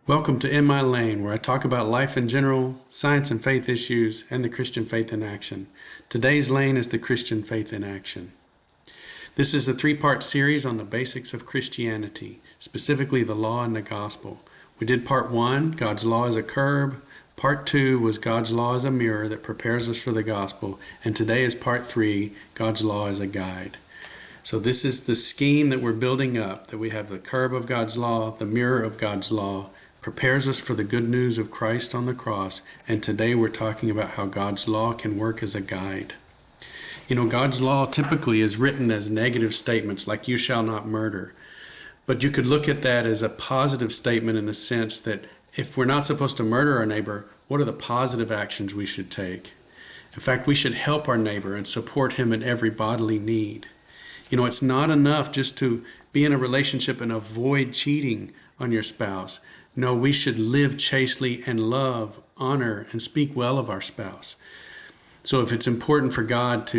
Welcome to In My Lane, where I talk about life in general, science and faith issues, and the Christian faith in action. Today's lane is the Christian faith in action. This is a three-part series on the basics of Christianity, specifically the law and the gospel. We did part 1, God's law as a curb. Part 2 was God's law as a mirror that prepares us for the gospel. And today is part 3, God's law as a guide. So this is the scheme that we're building up, that we have the curb of God's law, the mirror of God's law, prepares us for the good news of Christ on the cross, and today we're talking about how God's law can work as a guide. You know, God's law typically is written as negative statements like you shall not murder, but you could look at that as a positive statement in the sense that if we're not supposed to murder our neighbor, what are the positive actions we should take? In fact, we should help our neighbor and support him in every bodily need. You know, it's not enough just to be in a relationship and avoid cheating on your spouse. No, we should live chastely and love, honor, and speak well of our spouse. So if it's important for God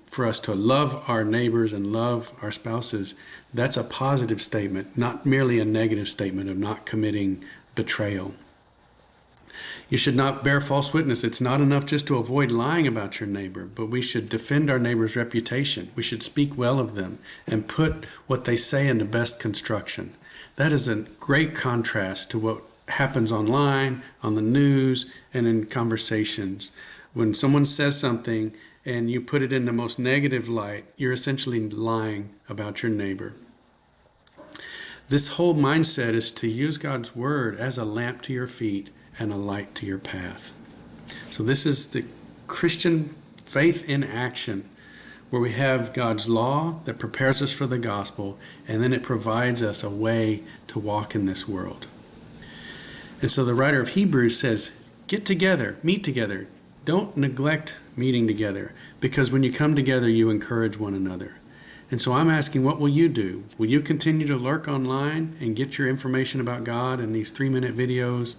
for us to love our neighbors and love our spouses, that's a positive statement, not merely a negative statement of not committing betrayal. You should not bear false witness. It's not enough just to avoid lying about your neighbor, but we should defend our neighbor's reputation. We should speak well of them and put what they say in the best construction. That is a great contrast to what happens online, on the news, and in conversations. When someone says something and you put it in the most negative light, you're essentially lying about your neighbor. This whole mindset is to use God's word as a lamp to your feet and a light to your path. So this is the Christian faith in action, where we have God's law that prepares us for the gospel, and then it provides us a way to walk in this world. And so the writer of Hebrews says, get together, meet together. Don't neglect meeting together, because when you come together, you encourage one another. And so I'm asking, what will you do? Will you continue to lurk online and get your information about God in these 3-minute videos?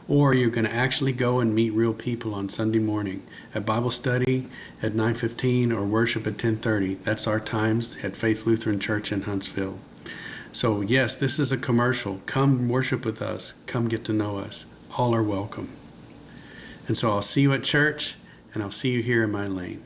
Or are you going to actually go and meet real people on Sunday morning at Bible study at 9:15 or worship at 10:30? That's our times at Faith Lutheran Church in Huntsville. So yes, this is a commercial. Come worship with us. Come get to know us. All are welcome. And so I'll see you at church, and I'll see you here in my lane.